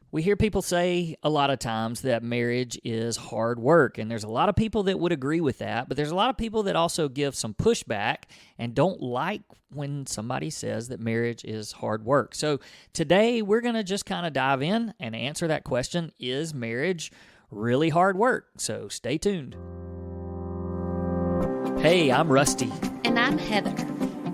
We hear people say a lot of times that marriage is hard work, and there's a lot of people that would agree with that, but there's a lot of people that also give some pushback and don't like when somebody says that marriage is hard work. So today we're going to just kind of dive in and answer that question, is marriage really hard work? So stay tuned. Hey, I'm Rusty. And I'm Heather.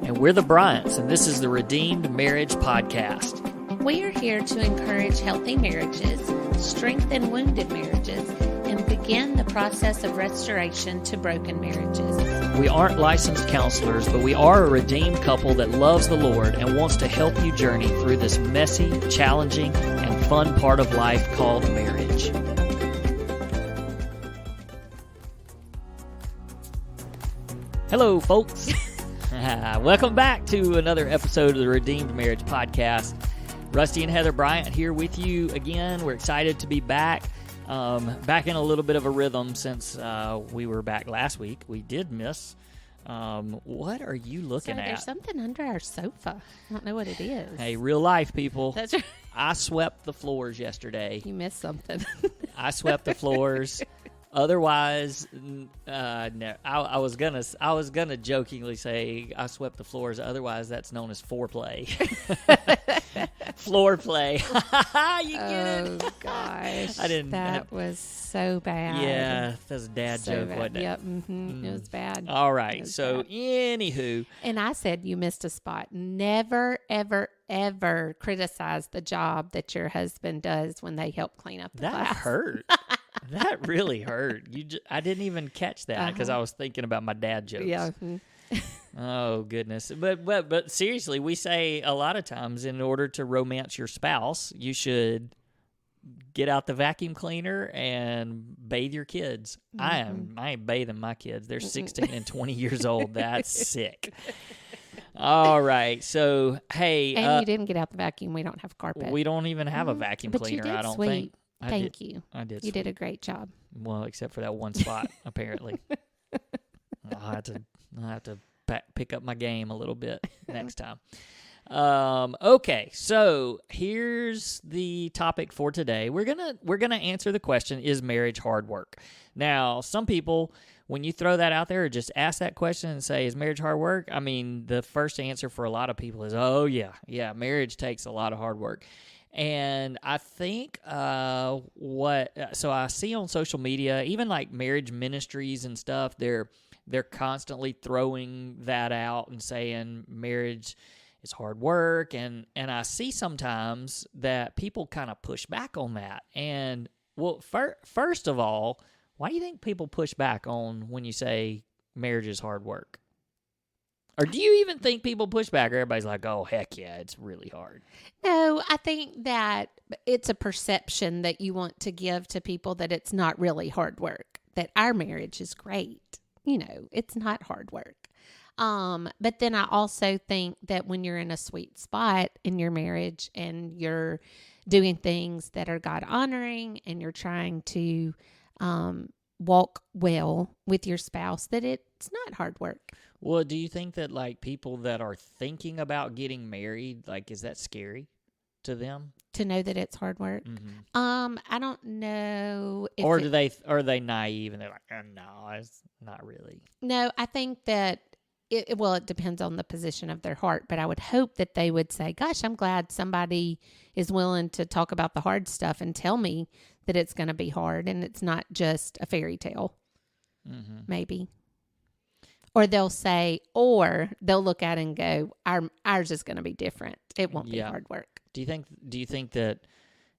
And we're the Bryants, and this is the Redeemed Marriage Podcast. We are here to encourage healthy marriages, strengthen wounded marriages, and begin the process of restoration to broken marriages. We aren't licensed counselors, but we are a redeemed couple that loves the Lord and wants to help you journey through this messy, challenging, and fun part of life called marriage. Hello, folks. Welcome back to another episode of the Redeemed Marriage Podcast. Rusty and Heather Bryant here with you again. We're excited to be back. Back in a little bit of a rhythm since we were back last week. We did miss. What are you looking at? There's something under our sofa. I don't know what it is. Hey, real life, people. That's right. I swept the floors yesterday. You missed something. I swept the floors. Otherwise, no. I was gonna jokingly say I swept the floors. Otherwise, that's known as foreplay. Floor play. You get it? Oh gosh, I didn't. That was so bad. Yeah, that's a dad joke, bad. wasn't it? Yep. Mm-hmm. It was bad. All right. Was So, bad. anywho, And I said you missed a spot. Never, ever, ever criticize the job that your husband does when they help clean up the that class. hurt. That really hurt. I didn't even catch that because I was thinking about my dad jokes. Yeah. Oh goodness. But seriously, we say a lot of times in order to romance your spouse, you should get out the vacuum cleaner and bathe your kids. Mm-hmm. I ain't bathing my kids. They're 16 and 20 years old. That's sick. All right. So, hey, And you didn't get out the vacuum. We don't have carpet. we don't even have a vacuum But cleaner, you did I don't sweep. think. Thank you. I did. You did a great job. Well, except for that one spot, apparently. I'll have to pick up my game a little bit next time. Okay, so here's the topic for today. We're gonna answer the question: is marriage hard work? Now, some people, when you throw that out there, or just ask that question and say, "Is marriage hard work?" I mean, the first answer for a lot of people is, "Oh yeah, marriage takes a lot of hard work." And I think so I see on social media, even like marriage ministries and stuff, they're constantly throwing that out and saying marriage is hard work. And I see sometimes that people kind of push back on that. And well, first of all, why do you think people push back on when you say marriage is hard work? Or do you even think people push back? Or everybody's like, oh, heck yeah, it's really hard. No, I think that it's a perception that you want to give to people that it's not really hard work, that our marriage is great. You know, it's not hard work. But then I also think that when you're in a sweet spot in your marriage and you're doing things that are God honoring and you're trying to walk well with your spouse, that it's not hard work. Well, do you think that like people that are thinking about getting married, like, is that scary to them? To know that it's hard work? Mm-hmm. I don't know. Or are they naive and they're like, oh, no, it's not really. No, I think that it depends on the position of their heart, but I would hope that they would say, gosh, I'm glad somebody is willing to talk about the hard stuff and tell me that it's going to be hard and it's not just a fairy tale, maybe. Or they'll look at it and go, ours is going to be different. It won't be hard work. Do you think that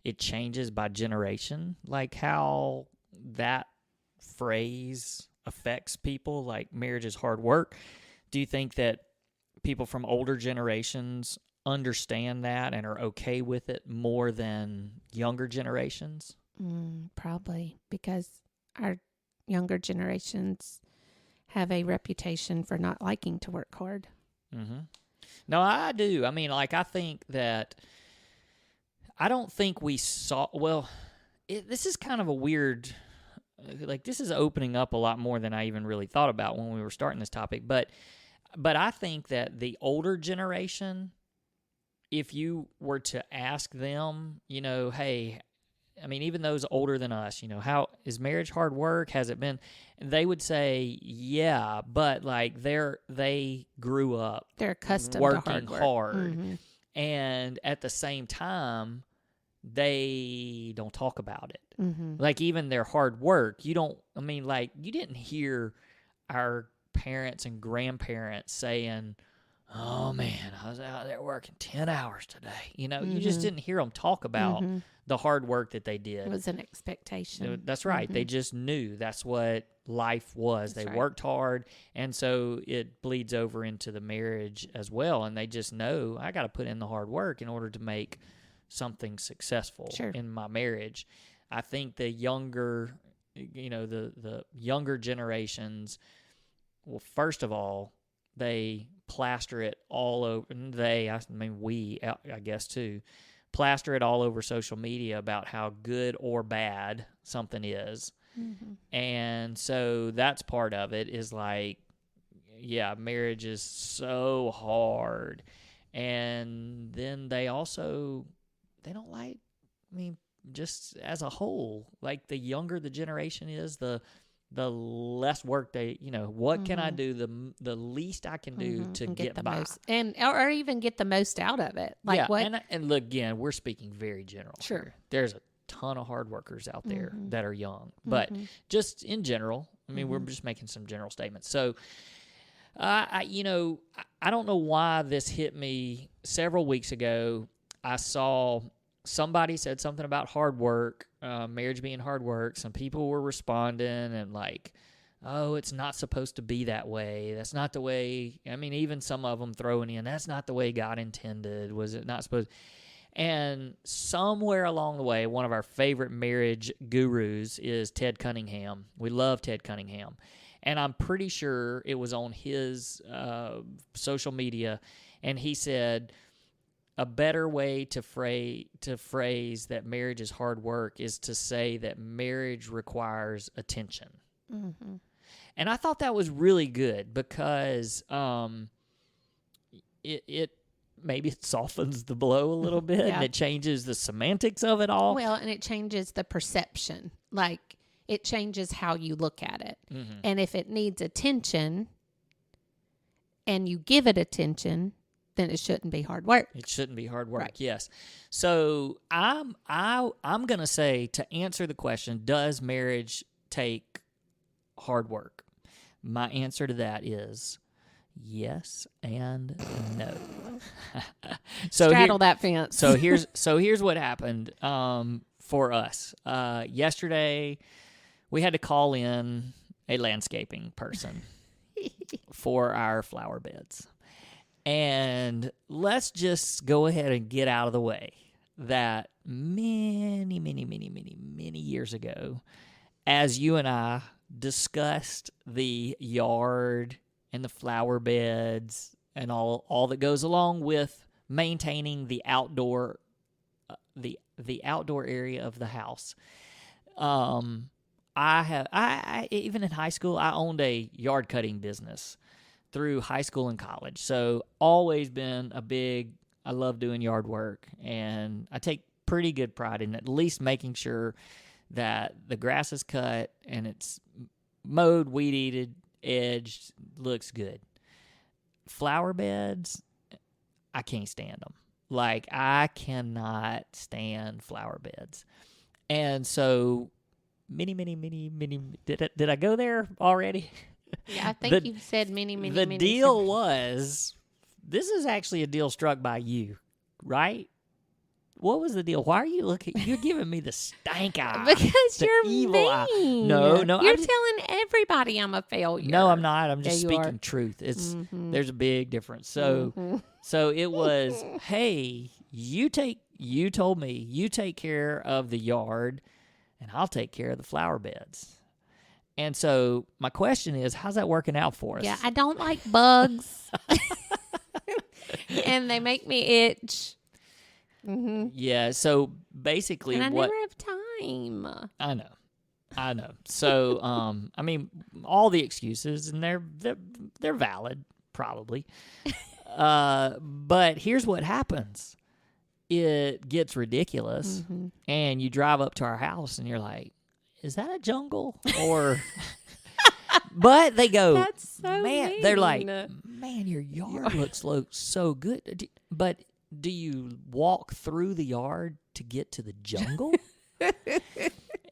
it changes by generation? Like how that phrase affects people, like marriage is hard work? Do you think that people from older generations understand that and are okay with it more than younger generations? Probably, because our younger generations have a reputation for not liking to work hard. Mm-hmm. No, I do. I mean, like, I think that I don't think we saw, well, this is kind of a weird, like, this is opening up a lot more than I even really thought about when we were starting this topic, but I think that the older generation if you were to ask them, hey, I mean, even those older than us, how is marriage hard work? Has it been? They would say, yeah, but like they grew up They're accustomed working to hard work. hard, and at the same time, they don't talk about it. Like even their hard work, you didn't hear our parents and grandparents saying, oh man, I was out there working 10 hours today. You just didn't hear them talk about the hard work that they did. It was an expectation. That's right. They just knew that's what life was. They worked hard, and so it bleeds over into the marriage as well. And they just know, I got to put in the hard work in order to make something successful in my marriage. I think the younger, the younger generations, well, first of all, they plaster it all over. We, I guess too, plaster it all over social media about how good or bad something is. And so that's part of it, is like, yeah, marriage is so hard. And then they don't like, just as a whole, like the younger the generation is, the less work they, what can I do? The least I can do to get the by. most, or even get the most out of it. Like what? And look, again, we're speaking very general. Sure. Here. There's a ton of hard workers out there that are young, but just in general, we're just making some general statements. So, I don't know why this hit me several weeks ago. I saw somebody said something about hard work, marriage being hard work. Some people were responding and like, oh, it's not supposed to be that way. That's not the way. Even some of them throwing in, that's not the way God intended. Was it not supposed? And somewhere along the way, one of our favorite marriage gurus is Ted Cunningham. We love Ted Cunningham. And I'm pretty sure it was on his social media. And he said, a better way to phrase that marriage is hard work is to say that marriage requires attention. And I thought that was really good because it maybe it softens the blow a little bit and it changes the semantics of it all. Well, and it changes the perception. Like, it changes how you look at it. And if it needs attention and you give it attention, then it shouldn't be hard work. It shouldn't be hard work, yes. So I'm going to say, to answer the question, does marriage take hard work? My answer to that is yes and no. Straddle that fence. so here's what happened for us. Yesterday, we had to call in a landscaping person for our flower beds. And let's just go ahead and get out of the way that many, many, many, many, many years ago, as you and I discussed the yard and the flower beds and all that goes along with maintaining the outdoor the outdoor area of the house. I even in high school, I owned a yard cutting business through high school and college. So always been I love doing yard work, and I take pretty good pride in at least making sure that the grass is cut and it's mowed, weed-eated, edged, looks good. Flower beds, I can't stand them. Like, I cannot stand flower beds. And so many, did I go there already? Yeah, I think you've said many. The deal was, this is actually a deal struck by you, right? What was the deal? Why are you looking? You're giving me the stank eye. Because you're evil eye. mean. No. You're telling everybody I'm a failure. No, I'm not. I'm just Yeah, speaking truth. It's there's a big difference. So so it was, hey, you told me you take care of the yard and I'll take care of the flower beds. And so my question is, how's that working out for us? Yeah, I don't like bugs. And they make me itch. Yeah, so basically and I never have time. I know. So, all the excuses, and they're valid, probably. But here's what happens. it gets ridiculous, Mm-hmm. and you drive up to our house, and you're like, "Is that a jungle?" Or, but they go, That's so "Man," they're like, mean. "Man, your yard looks so good." But do you walk through the yard to get to the jungle?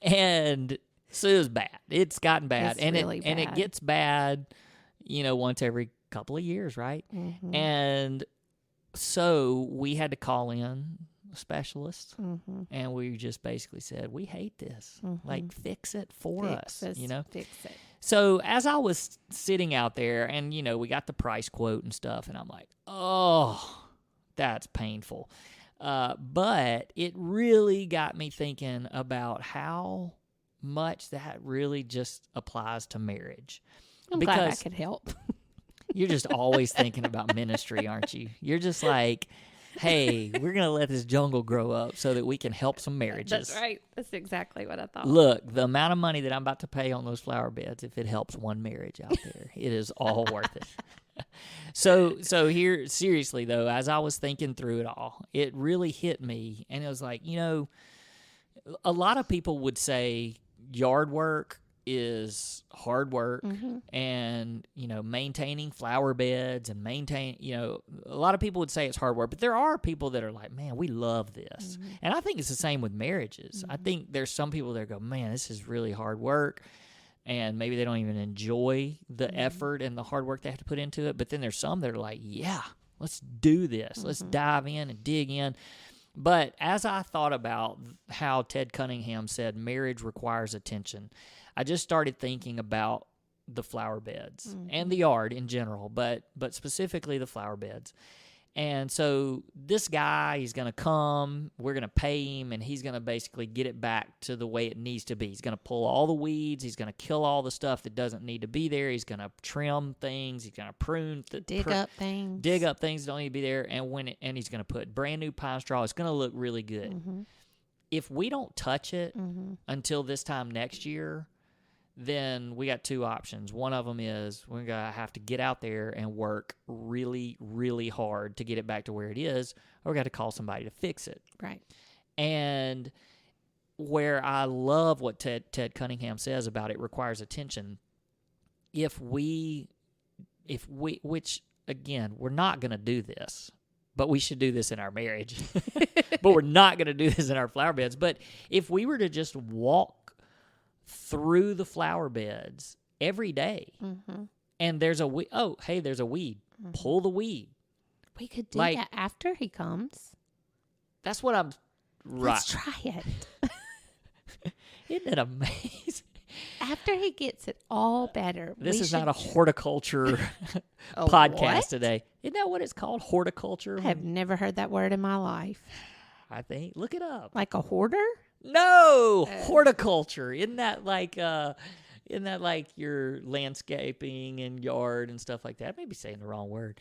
And so it was bad. It's gotten bad, It's and really it bad. gets bad, once every couple of years, right? Mm-hmm. And so we had to call in a specialist, Mm-hmm. and we just basically said, we hate this. Mm-hmm. Like, fix it for us, Fix it. So as I was sitting out there, and, we got the price quote and stuff, and I'm like, oh, that's painful. But it really got me thinking about how much that really just applies to marriage. I'm glad I Because could help. you're just always thinking about ministry, aren't you? You're just like, hey, we're going to let this jungle grow up so that we can help some marriages. That's right. That's exactly what I thought. Look, the amount of money that I'm about to pay on those flower beds, if it helps one marriage out there, it is all worth it. So here, seriously though, as I was thinking through it all, it really hit me, and it was like, a lot of people would say yard work is hard work, Mm-hmm. and maintaining flower beds and a lot of people would say it's hard work, but there are people that are like, man, we love this. Mm-hmm. And I think it's the same with marriages. I think there's some people that go, man, this is really hard work, and maybe they don't even enjoy the effort and the hard work they have to put into it. But then there's some that are like, yeah, let's do this. Let's dive in and dig in. But as I thought about how Ted Cunningham said marriage requires attention, I just started thinking about the flower beds and the yard in general, but specifically the flower beds. And so this guy, he's going to come, we're going to pay him, and he's going to basically get it back to the way it needs to be. He's going to pull all the weeds. He's going to kill all the stuff that doesn't need to be there. He's going to trim things. He's going to prune. Dig up things. Dig up things that don't need to be there. And he's going to put brand new pine straw. It's going to look really good. Mm-hmm. If we don't touch it Mm-hmm. until this time next year, then we got two options. One of them is we're going to have to get out there and work really, really hard to get it back to where it is, or we got to call somebody to fix it. Right. And where I love what Ted Cunningham says about it requires attention. Which again, we're not going to do this, but we should do this in our marriage. But we're not going to do this in our flower beds. But if we were to just walk through the flower beds every day, Mm-hmm. and there's a weed. Oh, hey, there's a weed. Mm-hmm. Pull the weed. We could do Like- that after he comes. That's what I'm. Right. Let's try it. Isn't it amazing? After he gets it all better. This we is not should a horticulture A podcast what? today. Isn't that what it's called? Horticulture? I have never heard that word in my life. I think. Look it up. Like a hoarder? No, horticulture. Isn't that like your landscaping and yard and stuff like that? I may be saying the wrong word.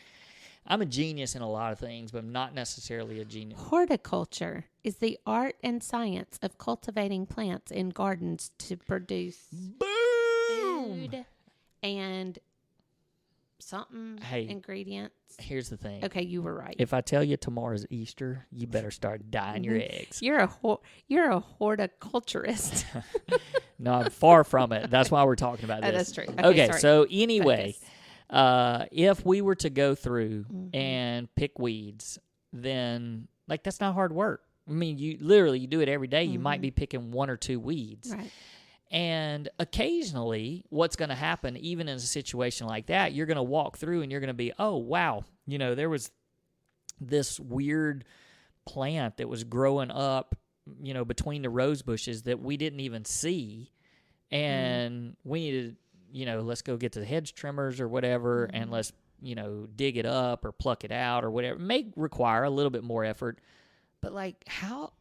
I'm a genius in a lot of things, but I'm not necessarily a genius. Horticulture is the art and science of cultivating plants in gardens to produce Boom! food and something Hey. ingredients. Here's the thing. Okay, you were right. If I tell you tomorrow's Easter, you better start dyeing your Mm-hmm. eggs. You're a horticulturist. No, I'm far from it. That's why we're talking about this. That's true. Okay, sorry. so anyway, Focus. if we were to go through Mhm. and pick weeds, then like that's not hard work. I mean, you do it every day. You might Mhm. be picking one or two weeds. Right. And occasionally, what's going to happen, even in a situation like that, you're going to walk through and you're going to be, oh, wow, there was this weird plant that was growing up, between the rose bushes that we didn't even see. And we needed, let's go get to the hedge trimmers or whatever, and let's, dig it up or pluck it out or whatever. It may require a little bit more effort. But like how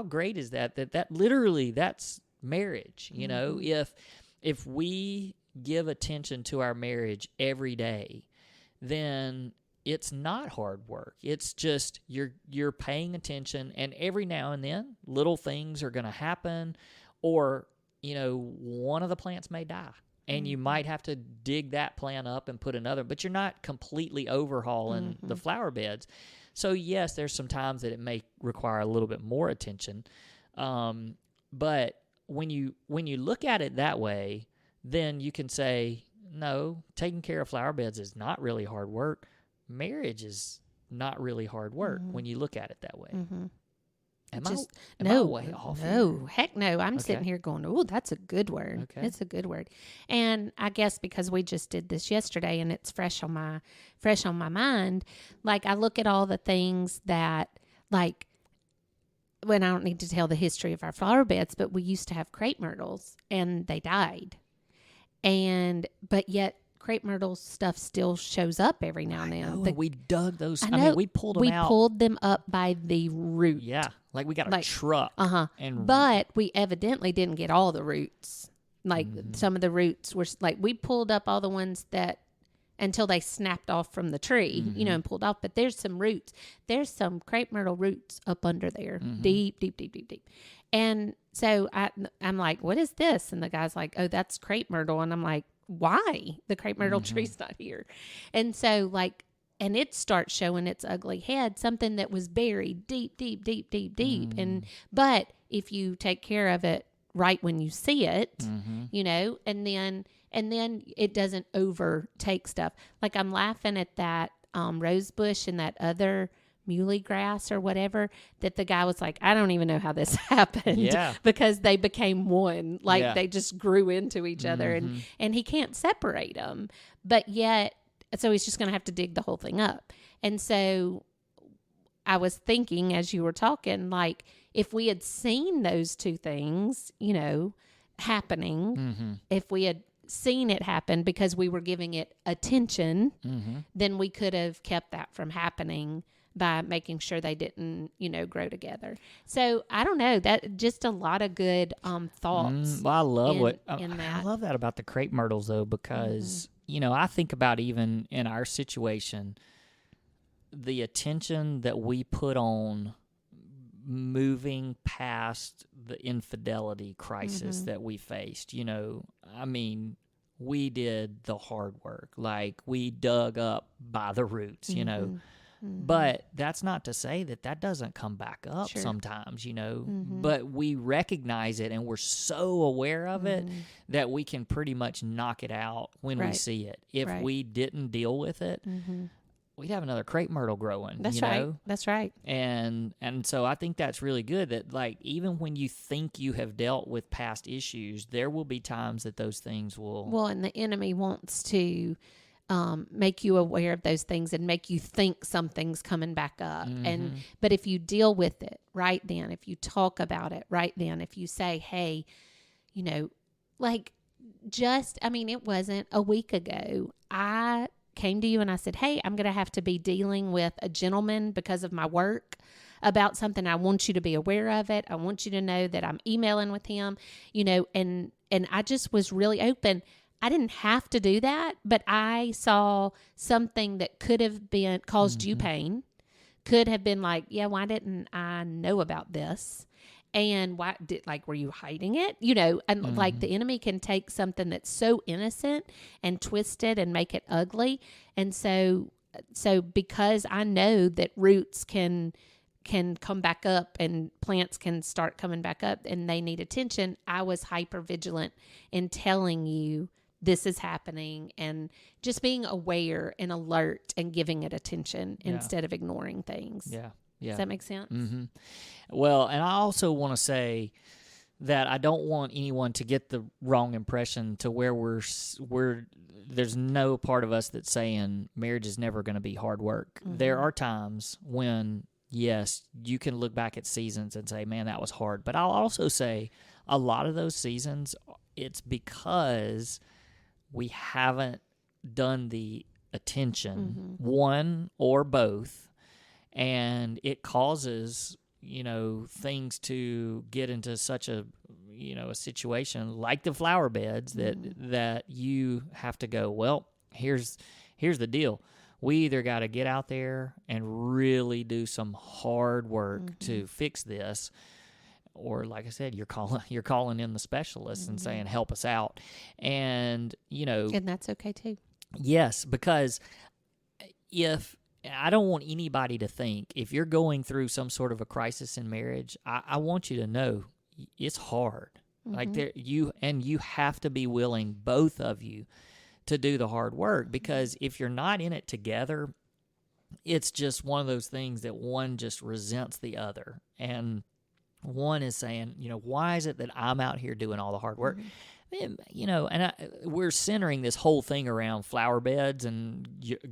great is that literally that's marriage, if we give attention to our marriage every day, then it's not hard work. It's just you're paying attention, and every now and then little things are going to happen, or one of the plants may die, and you might have to dig that plant up and put another, but you're not completely overhauling the flower beds. So yes, there's some times that it may require a little bit more attention. But when you look at it that way, then you can say, no, taking care of flower beds is not really hard work. Marriage is not really hard work when you look at it that way. Am I way off No, here? heck no. I'm Okay. sitting here going, oh, that's a good word. Okay. It's a good word. And I guess because we just did this yesterday and it's fresh on my mind, like I look at all the things that, like, when I don't need to tell the history of our flower beds, but we used to have crepe myrtles and they died. But yet crepe myrtle stuff still shows up every now and then. Oh, we dug those. I know. mean, we pulled them out. We pulled them up by the root. Yeah, like we got a Like, truck. And But we evidently didn't get all the roots. Like Mm-hmm. some of the roots were like, we pulled up all the ones that until they snapped off from the tree, Mm-hmm. and pulled off. But there's some roots. There's some crepe myrtle roots up under there, Mm-hmm. deep, deep, deep, deep, deep. And so I'm like, what is this? And the guy's like, oh, that's crepe myrtle. And I'm like, why? The crepe myrtle Mm-hmm. tree's not here. And so and it starts showing its ugly head, something that was buried deep, deep, deep, deep, deep. But if you take care of it right when you see it, and then it doesn't overtake stuff. Like I'm laughing at that rose bush and that other muley grass or whatever, that the guy was like, I don't even know how this happened. Yeah. Because they became one. Like Yeah. they just grew into each other and he can't separate them. But yet, so he's just going to have to dig the whole thing up. And so I was thinking as you were talking, like if we had seen those two things, happening, if we had seen it happen because we were giving it attention, then we could have kept that from happening by making sure they didn't, grow together. So I don't know, that just a lot of good thoughts. Well, I love in I that. love that about the crepe myrtles though, because I think about even in our situation, the attention that we put on moving past the infidelity crisis that we faced. I mean, we did the hard work. Like we dug up by the roots, But that's not to say that doesn't come back up sometimes, But we recognize it and we're so aware of it that we can pretty much knock it out when we see it. If we didn't deal with it, we'd have another crepe myrtle growing. That's you right. know? That's right. And so I think that's really good that, like, even when you think you have dealt with past issues, there will be times that those things will. Well, and the enemy wants to make you aware of those things and make you think something's coming back up. But if you deal with it right then, if you talk about it right then, if you say, hey, it wasn't a week ago, I came to you and I said, hey, I'm going to have to be dealing with a gentleman because of my work about something. I want you to be aware of it. I want you to know that I'm emailing with him, and I just was really open. I didn't have to do that, but I saw something that could have been caused you pain, could have been like, yeah, why didn't I know about this? And why were you hiding it? And like the enemy can take something that's so innocent and twist it and make it ugly. And so because I know that roots can come back up and plants can start coming back up and they need attention, I was hyper vigilant in telling you this is happening and just being aware and alert and giving it attention instead of ignoring things. Yeah. Does that make sense? Well, and I also want to say that I don't want anyone to get the wrong impression to where there's no part of us that's saying marriage is never going to be hard work. There are times when, yes, you can look back at seasons and say, man, that was hard. But I'll also say a lot of those seasons, it's because we haven't done the attention, one or both, and it causes, things to get into such a situation like the flower beds that you have to go, well, here's the deal. We either got to get out there and really do some hard work to fix this, or like I said, you're calling in the specialists and saying, help us out. And, And that's okay too. yes, because I don't want anybody to think if you're going through some sort of a crisis in marriage, I want you to know it's hard. Like you have to be willing, both of you, to do the hard work, because if you're not in it together, it's just one of those things that one just resents the other. And one is saying, why is it that I'm out here doing all the hard work? And we're centering this whole thing around flower beds and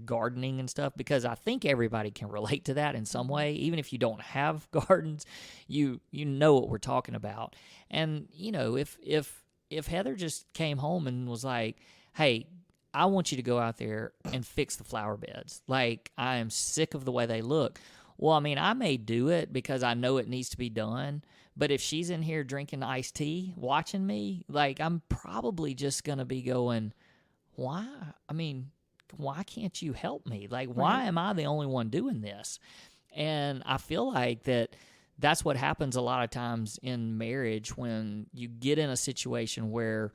gardening and stuff, because I think everybody can relate to that in some way. Even if you don't have gardens, you know what we're talking about. And, if Heather just came home and was like, hey, I want you to go out there and fix the flower beds. Like, I am sick of the way they look. Well, I mean, I may do it because I know it needs to be done. But if she's in here drinking iced tea, watching me, like, I'm probably just going to be going, why? I mean, why can't you help me? Like, why am I the only one doing this? And I feel like that's what happens a lot of times in marriage when you get in a situation where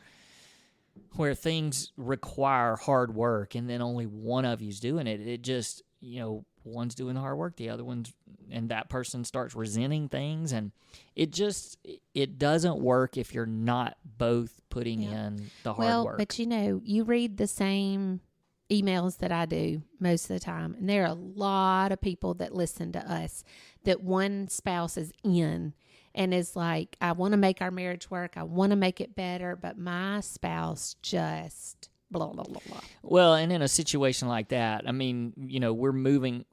things require hard work and then only one of you's doing it. It just, one's doing the hard work, the other one's, and that person starts resenting things, and it doesn't work if you're not both putting in the hard work. But you read the same emails that I do most of the time, and there are a lot of people that listen to us that one spouse is in and is like, I want to make our marriage work, I want to make it better, but my spouse just blah, blah, blah, blah. Well, and in a situation like that, I mean, we're moving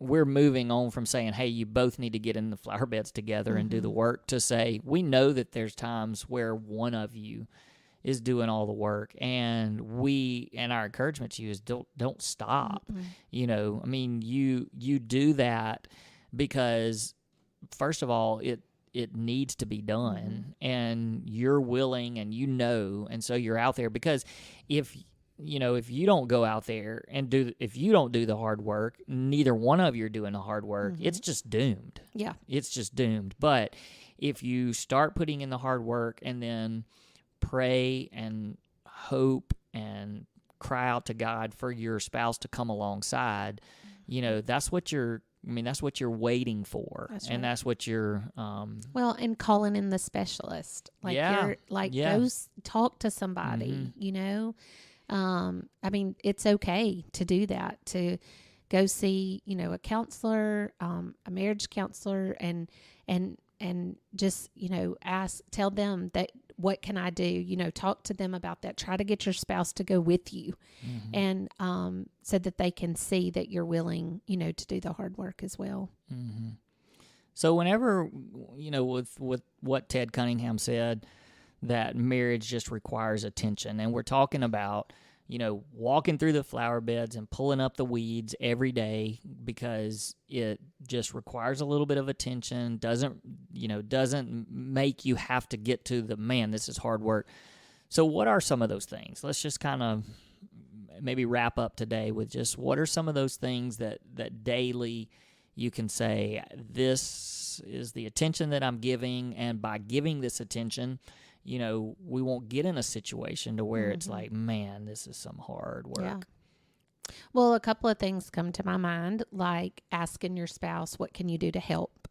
on from saying, hey, you both need to get in the flower beds together and do the work, to say, we know that there's times where one of you is doing all the work, and our encouragement to you is don't stop. I mean, you do that because, first of all, it needs to be done, and you're willing, and and so you're out there, because if you don't go out there and if you don't do the hard work, neither one of you are doing the hard work. It's just doomed. Yeah. It's just doomed. But if you start putting in the hard work and then pray and hope and cry out to God for your spouse to come alongside, that's what you're waiting for. That's and right. that's what you're and calling in the specialist. Like, you're like, go talk to somebody, I mean, it's okay to do that, to go see, a counselor, a marriage counselor, and just, tell them that, what can I do? Talk to them about that. Try to get your spouse to go with you, and so that they can see that you're willing, to do the hard work as well. So whenever, with what Ted Cunningham said, that marriage just requires attention, and we're talking about, walking through the flower beds and pulling up the weeds every day, because it just requires a little bit of attention, doesn't make you have to get to this is hard work. So what are some of those things? Let's just kind of maybe wrap up today with just what are some of those things that daily you can say, this is the attention that I'm giving, and by giving this attention, we won't get in a situation to where it's like, man, this is some hard work. Yeah. Well, a couple of things come to my mind, like asking your spouse, what can you do to help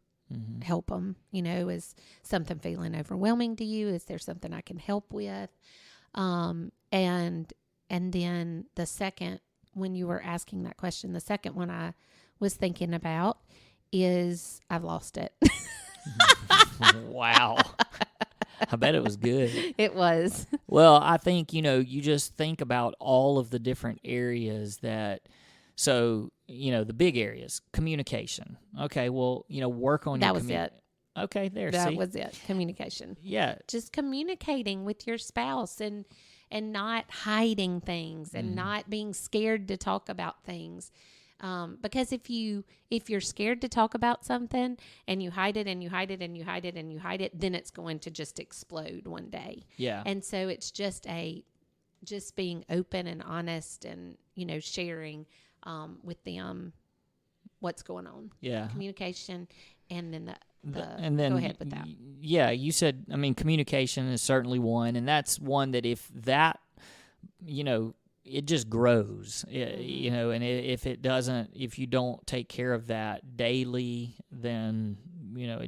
them? Is something feeling overwhelming to you? Is there something I can help with? And then the second, when you were asking that question, the second one I was thinking about is, I've lost it. Wow. I bet it was good. It was. Well, I think, you just think about all of the different areas the big areas, communication. Okay, well, work on that your was it. Okay, there, That see? was it. Communication. Yeah. Just communicating with your spouse and not hiding things and not being scared to talk about things. Because if you're scared to talk about something and you hide it and you hide it and you hide it and you hide it, then it's going to just explode one day. Yeah. And so it's just being open and honest and, sharing, with them what's going on. Yeah. Communication. And then and then go ahead with that. Yeah. You said, communication is certainly one. And that's one that if that, it just grows, you know, and if you don't take care of that daily, then, you know,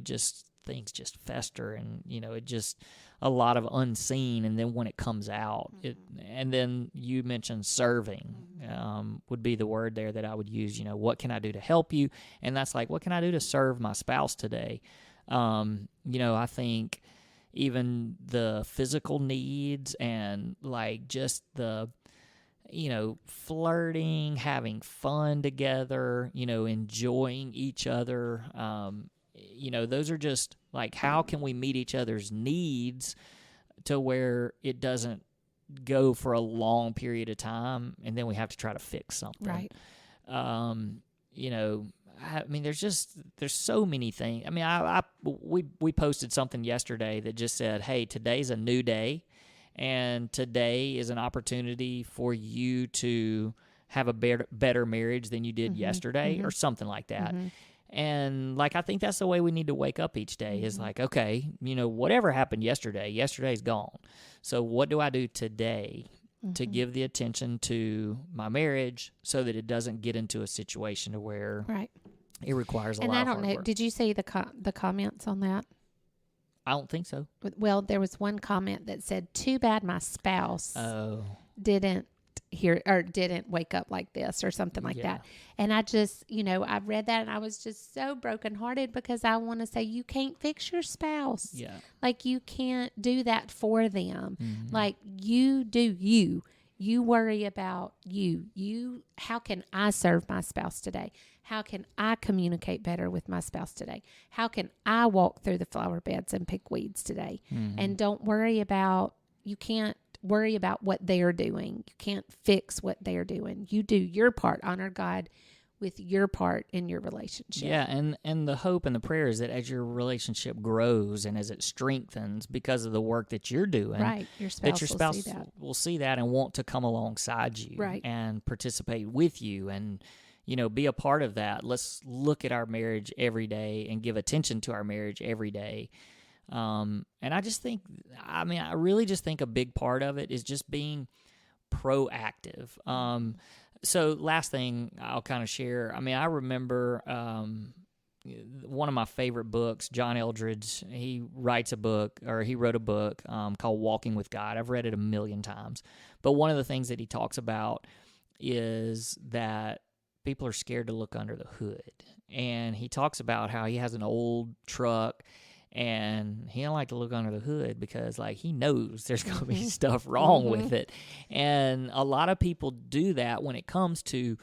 things just fester, and, you know, it just a lot of unseen. And then when it comes out, and then you mentioned serving, would be the word there that I would use. You know, what can I do to help you? And that's like, what can I do to serve my spouse today? You know, I think even the physical needs and like just the, you know, flirting, having fun together, you know, enjoying each other, you know, those are just like, how can we meet each other's needs to where it doesn't go for a long period of time and then we have to try to fix something. Right. You know, I mean, there's so many things. I mean, we posted something yesterday that just said, hey, today's a new day, and today is an opportunity for you to have a better marriage than you did yesterday, or something like that. And like, I think that's the way we need to wake up each day, is like, okay, you know, whatever happened yesterday's gone. So what do I do today to give the attention to my marriage so that it doesn't get into a situation to where it requires a lot of hard work. And I don't know, did you see the comments on that? I don't think so. Well, there was one comment that said, too bad my spouse didn't wake up like this, or something like that. And I just, you know, I read that and I was just so brokenhearted, because I want to say, you can't fix your spouse. Yeah. Like, you can't do that for them. Like, you do you. You worry about you. How can I serve my spouse today? How can I communicate better with my spouse today? How can I walk through the flower beds and pick weeds today? And don't worry about, you can't worry about what they're doing. You can't fix what they're doing. You do your part. Honor God with your part in your relationship. Yeah, and the hope and the prayer is that as your relationship grows and as it strengthens because of the work that you're doing, your spouse will see that and want to come alongside you, and participate with you, and, you know, be a part of that. Let's look at our marriage every day and give attention to our marriage every day. And I just think, I mean, I really just think a big part of it is just being proactive. So last thing I'll kind of share, I mean, I remember one of my favorite books, John Eldredge, he wrote a book called Walking with God. I've read it 1,000,000 times. But one of the things that he talks about is that people are scared to look under the hood. And he talks about how he has an old truck, and he don't like to look under the hood because, like, he knows there's going to be stuff wrong with it. And a lot of people do that when it comes to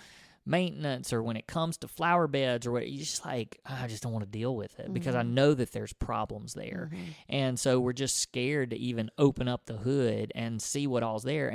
maintenance, or when it comes to flower beds, or what. You just like, I just don't want to deal with it because I know that there's problems there. And so we're just scared to even open up the hood and see what all's there.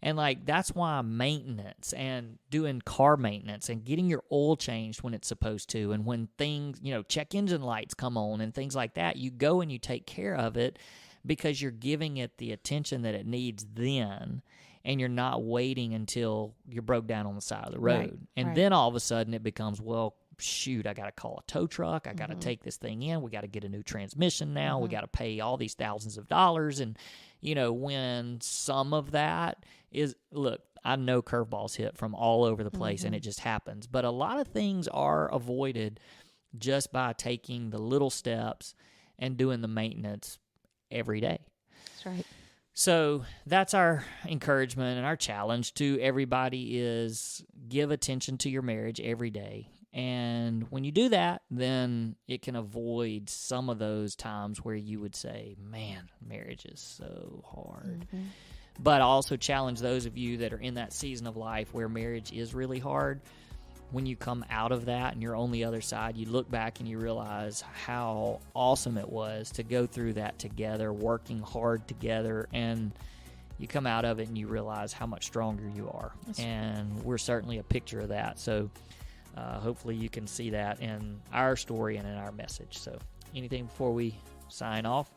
And like, that's why maintenance and doing car maintenance and getting your oil changed when it's supposed to, and when things, you know, check engine lights come on and things like that, you go and you take care of it because you're giving it the attention that it needs then, and you're not waiting until you're broke down on the side of the road. Then all of a sudden it becomes, well, shoot, I got to call a tow truck. I got to take this thing in. We got to get a new transmission now. We got to pay all these thousands of dollars. And, you know, when some of that is, look, I know curveballs hit from all over the place and it just happens. But a lot of things are avoided just by taking the little steps and doing the maintenance every day. That's right. So that's our encouragement, and our challenge to everybody is give attention to your marriage every day. And when you do that, then it can avoid some of those times where you would say, man, marriage is so hard. But I also challenge those of you that are in that season of life where marriage is really hard. When you come out of that and you're on the other side, you look back and you realize how awesome it was to go through that together, working hard together, and you come out of it and you realize how much stronger you are. And we're certainly a picture of that. So hopefully you can see that in our story and in our message. So anything before we sign off?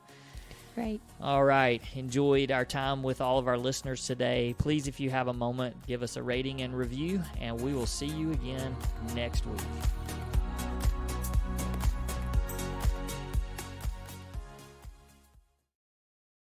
Great. All right. Enjoyed our time with all of our listeners today. Please, if you have a moment, give us a rating and review, and we will see you again next week.